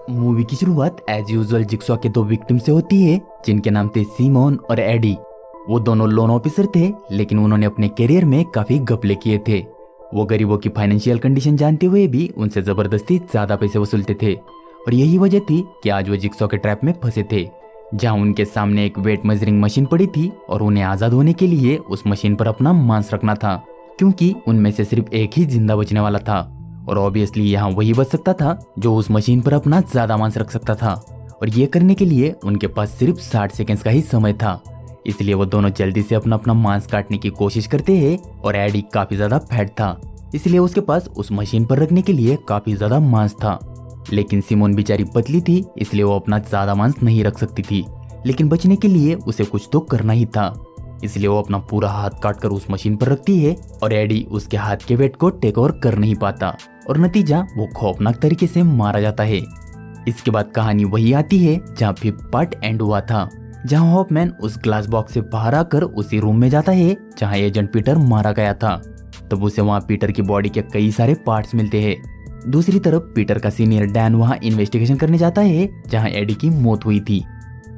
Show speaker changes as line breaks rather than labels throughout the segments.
Movie की शुरुआत as usual jigsaw के दो विक्टिम से होती है जिनके नाम थे सिमोन और एडी। वो दोनों लोन ऑफिसर थे, लेकिन उन्होंने अपने करियर में काफी घपले किए थे। वो गरीबों की फाइनेंशियल कंडीशन जानते हुए भी उनसे जबरदस्ती ज्यादा पैसे वसूलते थे और यही वजह थी कि आज वो जिक्सॉ के ट्रैप में फंसे थे, जहां उनके सामने एक वेट मेजरिंग मशीन पड़ी थी और उन्हें आजाद होने के लिए उस मशीन पर अपना मांस रखना था, क्योंकि उनमें से सिर्फ एक ही जिंदा बचने वाला था और ऑब्वियसली यहाँ वही बच सकता था जो उस मशीन पर अपना ज्यादा मांस रख सकता था। और ये करने के लिए उनके पास सिर्फ 60 सेकंड्स का ही समय था, इसलिए वो दोनों जल्दी से अपना अपना मांस काटने की कोशिश करते हैं। और एडी काफी ज्यादा फैट था, इसलिए उसके पास उस मशीन पर रखने के लिए काफी ज्यादा मांस था। लेकिन सिमोन बेचारी पतली थी, इसलिए वो अपना ज्यादा मांस नहीं रख सकती थी, लेकिन बचने के लिए उसे कुछ तो करना ही था, इसलिए वो अपना पूरा हाथ काटकर उस मशीन पर रखती है और एडी उसके हाथ के वेट को टेक ओवर कर नहीं पाता और नतीजा वो खौफनाक तरीके से मारा जाता है। इसके बाद कहानी वही आती है जहाँ 5th पार्ट एंड हुआ था, जहाँ हॉफमैन उस ग्लास बॉक्स से बाहर आकर उसी रूम में जाता है जहाँ एजेंट पीटर मारा गया था। तब उसे वहाँ पीटर की बॉडी के कई सारे पार्ट्स मिलते हैं। दूसरी तरफ पीटर का सीनियर डैन वहाँ इन्वेस्टिगेशन करने जाता है जहाँ एडी की मौत हुई थी।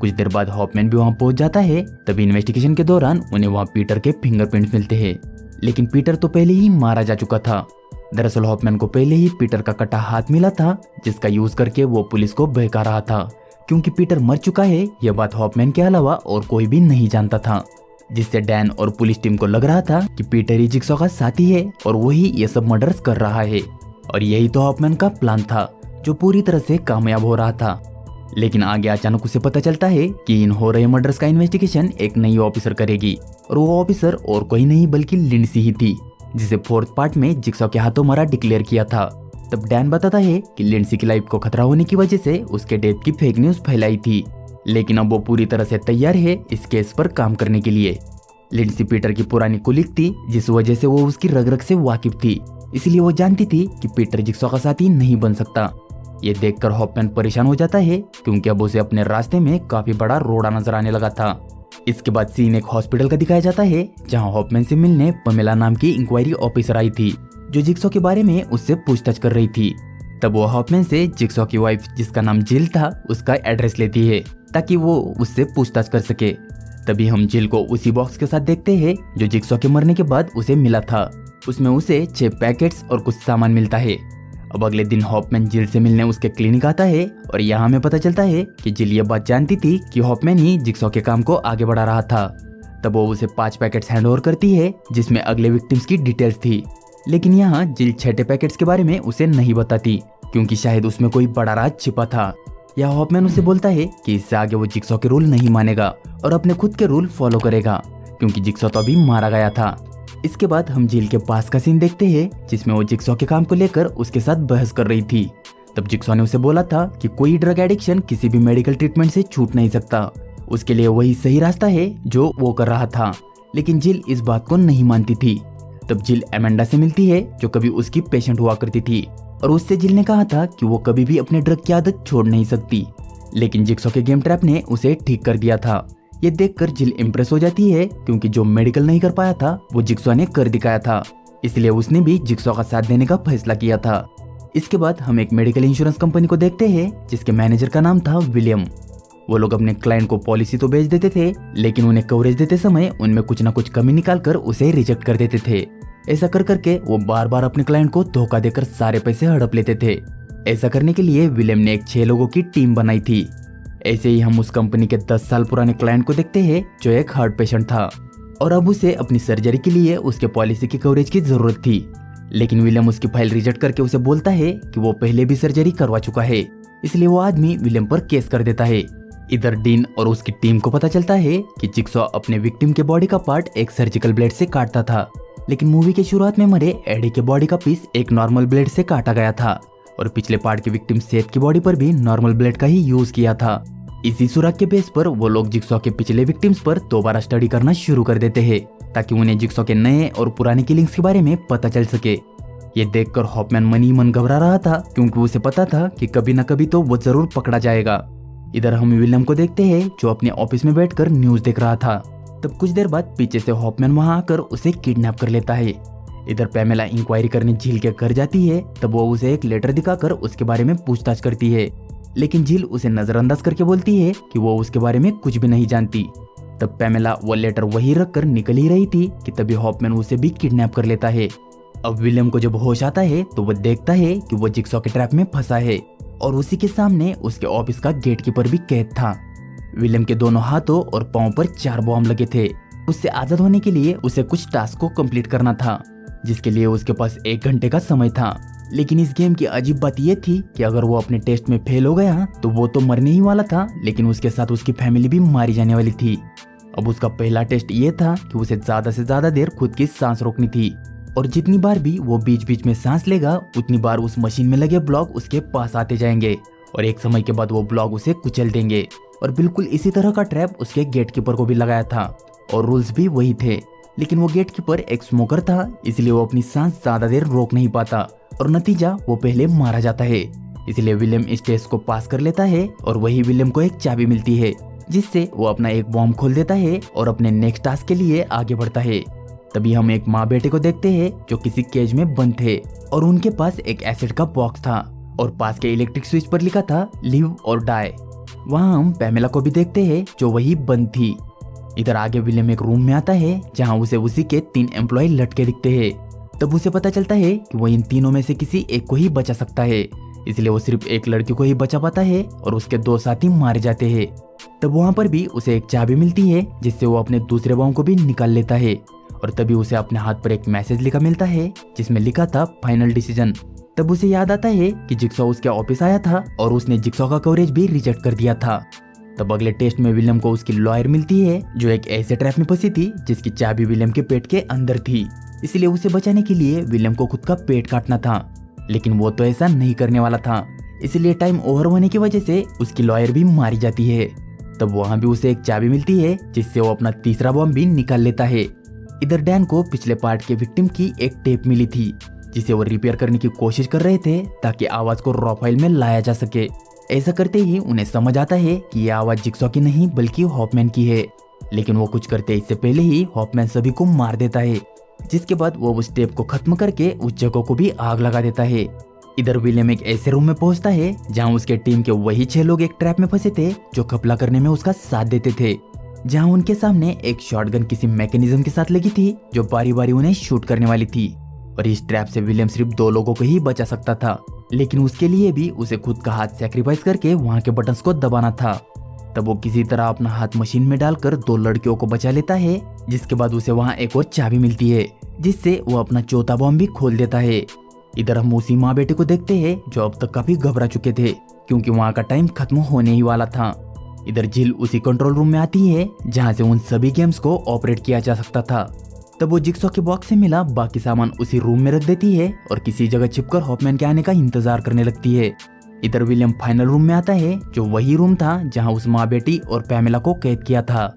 कुछ देर बाद हॉफमैन भी वहाँ पहुंच जाता है। तभी इन्वेस्टिगेशन के दौरान उन्हें वहाँ पीटर के फिंगरप्रिंट्स मिलते हैं, लेकिन पीटर तो पहले ही मारा जा चुका था। दरअसल हॉफमैन को पहले ही पीटर का कटा हाथ मिला था, जिसका यूज करके वो पुलिस को बहका रहा था, क्योंकि पीटर मर चुका है यह बात हॉफमैन के अलावा और कोई भी नहीं जानता था, जिससे डैन और पुलिस टीम को लग रहा था कि पीटर ही जिक्सॉ का साथी है और वही ये सब मर्डर्स कर रहा है। और यही तो हॉफमैन का प्लान था जो पूरी तरह से कामयाब हो रहा था। लेकिन आगे अचानक उसे पता चलता है कि इन हो रहे मर्डर्स का इन्वेस्टिगेशन एक नई ऑफिसर करेगी और वो ऑफिसर और कोई नहीं बल्कि लिंडसी ही थी, जिसे 4th पार्ट में जिक्सॉ के हाथों मारा डिक्लेयर किया था। तब डैन बताता है कि लिंडसी की लाइफ को खतरा होने की वजह से उसके डेथ की फेक न्यूज फैलाई थी, लेकिन अब वो पूरी तरह से तैयार है इस केस पर काम करने के लिए। लिंडसी पीटर की पुरानी कुलीग थी, जिस वजह से वो उसकी रग रग से वाकिफ थी, इसलिए वो जानती थी कि पीटर जिक्सॉ का साथी नहीं बन सकता। ये देखकर हॉफमैन परेशान हो जाता है, क्योंकि अब उसे अपने रास्ते में काफी बड़ा रोड़ा नजर आने लगा था। इसके बाद सीन एक हॉस्पिटल का दिखाया जाता है, जहां हॉफमैन से मिलने पमेला नाम की इंक्वायरी ऑफिसर आई थी, जो जिक्सॉ के बारे में उससे पूछताछ कर रही थी। तब वो हॉफमैन से जिक्सॉ की वाइफ, जिसका नाम जिल था, उसका एड्रेस लेती है ताकि वो उससे पूछताछ कर सके। तभी हम जिल को उसी बॉक्स के साथ देखते हैं जो जिक्सॉ के मरने के बाद उसे मिला था। उसमें उसे 6 पैकेट्स और कुछ सामान मिलता है। अब अगले दिन हॉफमैन जिल से मिलने उसके क्लिनिक आता है और यहाँ हमें पता चलता है कि जिल ये बात जानती थी कि हॉफमैन ही जिक्सॉ के काम को आगे बढ़ा रहा था। तब वो उसे 5 पैकेट्स हैंड ओवर करती है, जिसमें अगले विक्टिम्स की डिटेल्स थी। लेकिन यहाँ जिल 6 पैकेट्स के बारे में उसे नहीं बताती, क्योंकि शायद उसमें कोई बड़ा राज छिपा था। या हॉफमैन उसे बोलता है कि इससे आगे वो जिक्सॉ के रूल नहीं मानेगा और अपने खुद के रूल फॉलो करेगा, क्योंकि जिक्सॉ तो अभी मारा गया था। इसके बाद हम जिल के पास का सीन देखते हैं, जिसमें वो जिक्सॉ के काम को लेकर उसके साथ बहस कर रही थी। तब जिक्सॉ ने उसे बोला था कि कोई ड्रग एडिक्शन किसी भी मेडिकल ट्रीटमेंट से छूट नहीं सकता, उसके लिए वही सही रास्ता है जो वो कर रहा था। लेकिन जिल इस बात को नहीं मानती थी। तब जिल एमेंडा से मिलती है, जो कभी उसकी पेशेंट हुआ करती थी, और उससे जिल ने कहा था कि वो कभी भी अपने ड्रग की आदत छोड़ नहीं सकती। लेकिन जिक्सॉ के गेम ट्रैप ने उसे ठीक कर दिया था। ये देखकर जिल इम्प्रेस हो जाती है, क्योंकि जो मेडिकल नहीं कर पाया था वो जिक्सॉ ने कर दिखाया था, इसलिए उसने भी जिक्सॉ का साथ देने का फैसला किया था। इसके बाद हम एक मेडिकल इंश्योरेंस कंपनी को देखते हैं, जिसके मैनेजर का नाम था विलियम। वो लोग अपने क्लाइंट को पॉलिसी तो बेच देते थे, लेकिन उन्हें कवरेज देते समय उनमें कुछ न कुछ कमी निकाल कर उसे रिजेक्ट कर देते थे। ऐसा कर करके वो बार बार अपने क्लाइंट को धोखा देकर सारे पैसे हड़प लेते थे। ऐसा करने के लिए विलियम ने एक 6 लोगों की टीम बनाई थी। ऐसे ही हम उस कंपनी के 10 साल पुराने क्लाइंट को देखते हैं, जो एक हार्ट पेशेंट था और अब उसे अपनी सर्जरी के लिए उसके पॉलिसी की कवरेज की जरूरत थी। लेकिन विलियम उसकी फाइल रिजेक्ट करके उसे बोलता है कि वो पहले भी सर्जरी करवा चुका है, इसलिए वो आदमी विलियम पर केस कर देता है। इधर डीन और उसकी टीम को पता चलता है कि जिक्सॉ अपने विक्टिम के बॉडी का पार्ट एक सर्जिकल ब्लेड से काटता था, लेकिन मूवी के शुरुआत में मरे एडी के बॉडी का पीस एक नॉर्मल ब्लेड से काटा गया था और पिछले पार्ट के विक्टिम सेथ की बॉडी पर भी नॉर्मल ब्लेड का ही यूज किया था। इसी सुराग के बेस पर वो लोग जिक्सॉ के पिछले विक्टिम्स पर दोबारा स्टडी करना शुरू कर देते हैं, ताकि उन्हें जिक्सॉ के नए और पुराने किलिंग्स के बारे में पता चल सके। ये देखकर हॉफमैन मन ही मन घबरा रहा था, क्योंकि उसे पता था कि कभी न कभी तो वो जरूर पकड़ा जाएगा। इधर हम विलियम को देखते हैं, जो अपने ऑफिस में बैठकर न्यूज देख रहा था। तब कुछ देर बाद पीछे से हॉफमैन वहां आकर उसे किडनैप कर लेता है। इधर पैमेला इंक्वायरी करने झील के घर जाती है। तब वो उसे एक लेटर दिखाकर उसके बारे में पूछताछ करती है। लेकिन जिल उसे नजरअंदाज करके बोलती है कि वो उसके बारे में कुछ भी नहीं जानती। तब पैमेला वो लेटर वहीं रख कर निकल ही रही थी कि तभी हॉफमैन उसे भी किडनैप कर लेता है। अब विलियम को जब होश आता है तो वो देखता है कि वो जिक्सॉ के ट्रैप में फंसा है और उसी के सामने उसके ऑफिस का गेटकीपर भी कैद था। विलियम के दोनों हाथों और पांव पर 4 बॉम्ब लगे थे। उससे आजाद होने के लिए उसे कुछ टास्क को कंप्लीट करना था, जिसके लिए उसके पास 1 घंटे का समय था। लेकिन इस गेम की अजीब बात यह थी कि अगर वो अपने टेस्ट में फेल हो गया तो वो तो मरने ही वाला था, लेकिन उसके साथ उसकी फैमिली भी मारी जाने वाली थी। अब उसका पहला टेस्ट ये था कि उसे ज्यादा से ज्यादा देर खुद की सांस रोकनी थी और जितनी बार भी वो बीच बीच में सांस लेगा उतनी बार उस मशीन में लगे ब्लॉक उसके पास आते जाएंगे और एक समय के बाद वो ब्लॉक उसे कुचल देंगे। और बिल्कुल इसी तरह का ट्रैप उसके गेटकीपर को भी लगाया था और रूल्स भी वही थे। लेकिन वो गेटकीपर एक स्मोकर था, इसलिए वो अपनी सांस ज्यादा देर रोक नहीं पाता और नतीजा वो पहले मारा जाता है। इसलिए विलियम इस टेस्ट को पास कर लेता है और वही विलियम को एक चाबी मिलती है, जिससे वो अपना एक बॉम्ब खोल देता है और अपने नेक्स्ट टास्क के लिए आगे बढ़ता है। तभी हम एक माँ बेटे को देखते हैं जो किसी केज में बंद थे और उनके पास एक एसिड का बॉक्स था और पास के इलेक्ट्रिक स्विच पर लिखा था लिव और डाई। वहाँ हम पैमेला को भी देखते हैं जो वही बंद थी। इधर आगे विलियम एक रूम में आता है जहाँ उसे उसी के 3 एम्प्लॉय लटके दिखते हैं। तब उसे पता चलता है कि वो इन तीनों में से किसी एक को ही बचा सकता है, इसलिए वो सिर्फ एक लड़की को ही बचा पाता है और उसके 2 साथी मारे जाते हैं। तब वहाँ पर भी उसे एक चाबी मिलती है जिससे वो अपने दूसरे बॉम्ब को भी निकाल लेता है और तभी उसे अपने हाथ पर एक मैसेज लिखा मिलता है जिसमें लिखा था फाइनल डिसीजन। तब उसे याद आता है कि जिक्सॉ उसके ऑफिस आया था और उसने जिक्सॉ का कवरेज भी रिजेक्ट कर दिया था। तब अगले टेस्ट में विलियम को उसकी लॉयर मिलती है जो एक ऐसे ट्रैप में फंसी थी जिसकी चाबी विलियम के पेट के अंदर थी, इसलिए उसे बचाने के लिए विलियम को खुद का पेट काटना था। लेकिन वो तो ऐसा नहीं करने वाला था, इसलिए टाइम ओवर होने की वजह से उसकी लॉयर भी मारी जाती है। तब वहाँ भी उसे एक चाबी मिलती है जिससे वो अपना तीसरा बॉम्ब भी निकाल लेता है। इधर डैन को पिछले पार्ट के विक्टिम की एक टेप मिली थी जिसे वो रिपेयर करने की कोशिश कर रहे थे ताकि आवाज को रॉ फाइल में लाया जा सके। ऐसा करते ही उन्हें समझ आता है कि यह आवाज जिक्सॉ की नहीं बल्कि हॉफमैन की है, लेकिन वो कुछ करते इससे पहले ही हॉफमैन सभी को मार देता है, जिसके बाद वो उस टेप को खत्म करके उस जगह को भी आग लगा देता है। इधर विलियम एक ऐसे रूम में पहुंचता है जहां उसके टीम के वही 6 लोग एक ट्रैप में फंसे थे जो घपला करने में उसका साथ देते थे, जहां उनके सामने एक शॉटगन किसी मैकेनिज्म के साथ लगी थी जो बारी बारी उन्हें शूट करने वाली थी। और इस ट्रैप से विलियम सिर्फ 2 लोगों को ही बचा सकता था, लेकिन उसके लिए भी उसे खुद का हाथ सैक्रिफाइस करके वहां के बटन्स को दबाना था। तब वो किसी तरह अपना हाथ मशीन में डालकर 2 लड़कियों को बचा लेता है, जिसके बाद उसे वहां एक और चाबी मिलती है जिससे वो अपना चौथा बॉम्ब भी खोल देता है। इधर हम उसी माँ बेटे को देखते हैं जो अब तक काफी घबरा चुके थे क्योंकि वहाँ का टाइम खत्म होने ही वाला था। इधर जिल उसी कंट्रोल रूम में आती है जहाँ से उन सभी गेम्स को ऑपरेट किया जा सकता था। तब वो जिक्सॉ के बॉक्स से मिला बाकी सामान उसी रूम में रख देती है और किसी जगह छिपकर हॉफमैन के आने का इंतजार करने लगती है। इधर विलियम फाइनल रूम में आता है जो वही रूम था जहां उस माँ बेटी और पैमेला को कैद किया था।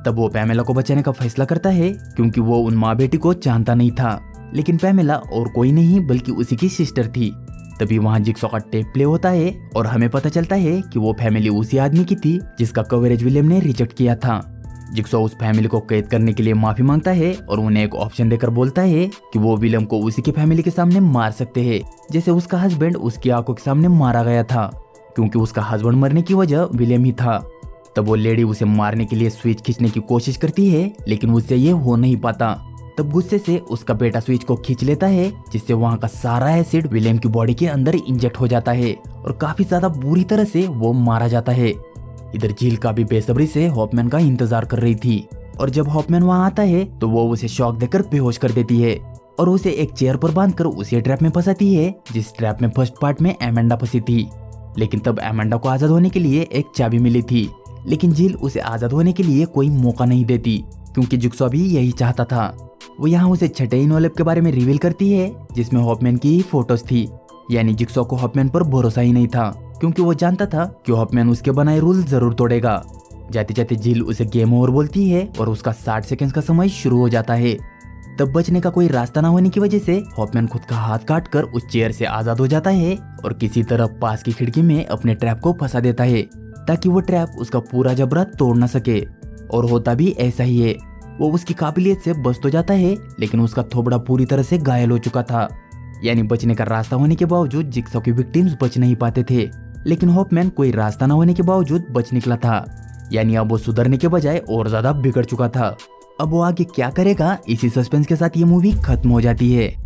तब वो पैमेला को बचाने का फैसला करता है क्योंकि वो उन माँ बेटी को जानता नहीं था, लेकिन पैमेला और कोई नहीं बल्कि उसी की सिस्टर थी। तभी वहाँ जिक्सॉ का टेप प्ले होता है और हमें पता चलता है कि वो फैमिली उसी आदमी की थी जिसका कवरेज विलियम ने रिजेक्ट किया था। जिक्सॉ उस फैमिली को कैद करने के लिए माफी मांगता है और उन्हें एक ऑप्शन देकर बोलता है कि वो विलियम को उसी की फैमिली के सामने मार सकते हैं जैसे उसका हस्बैंड उसकी आंखों के सामने मारा गया था, क्योंकि उसका हस्बैंड मरने की वजह विलियम ही था। तब वो लेडी उसे मारने के लिए स्विच खींचने की कोशिश करती है लेकिन उससे ये हो नहीं पाता। तब गुस्से से उसका बेटा स्विच को खींच लेता है जिससे वहाँ का सारा एसिड विलियम की बॉडी के अंदर इंजेक्ट हो जाता है और काफी ज्यादा बुरी तरह से वो मारा जाता है। इधर झील का भी बेसब्री से हॉफमैन का इंतजार कर रही थी और जब हॉफमैन वहाँ आता है तो वो उसे शॉक देकर बेहोश कर देती है और उसे एक चेयर पर बांधकर उसी ट्रैप में फंसाती है जिस ट्रैप में फर्स्ट पार्ट में एमेंडा फंसी थी। लेकिन तब एमेंडा को आजाद होने के लिए एक चाबी मिली थी, लेकिन झील उसे आजाद होने के लिए कोई मौका नहीं देती क्योंकि जिक्सॉ भी यही चाहता था। वो यहाँ उसे छठे इनोलेब के बारे में रिवील करती है जिसमें हॉफमैन की ही फोटोज थी, यानी जिक्सॉ को हॉफमैन पर भरोसा ही नहीं था क्योंकि वो जानता था कि हॉफमैन उसके बनाए रूल जरूर तोड़ेगा। जाते जाते झील उसे गेम ओवर बोलती है और उसका 60 सेकंड का समय शुरू हो जाता है। तब बचने का कोई रास्ता ना होने की वजह से हॉफमैन खुद का हाथ काट कर उस चेयर से आजाद हो जाता है और किसी तरह पास की खिड़की में अपने ट्रैप को फंसा देता है ताकि वो ट्रैप उसका पूरा जबड़ा तोड़ न सके। और होता भी ऐसा ही है, वो उसकी काबिलियत से बच तो जाता है लेकिन उसका थोबड़ा पूरी तरह से घायल हो चुका था, यानी बचने का रास्ता होने के बावजूद जिक्सॉ के विक्टिम्स बच नहीं पाते थे। लेकिन हॉफमैन कोई रास्ता न होने के बावजूद बच निकला था। यानी अब वो सुधरने के बजाय और ज्यादा बिगड़ चुका था। अब वो आगे क्या करेगा, इसी सस्पेंस के साथ ये मूवी खत्म हो जाती है।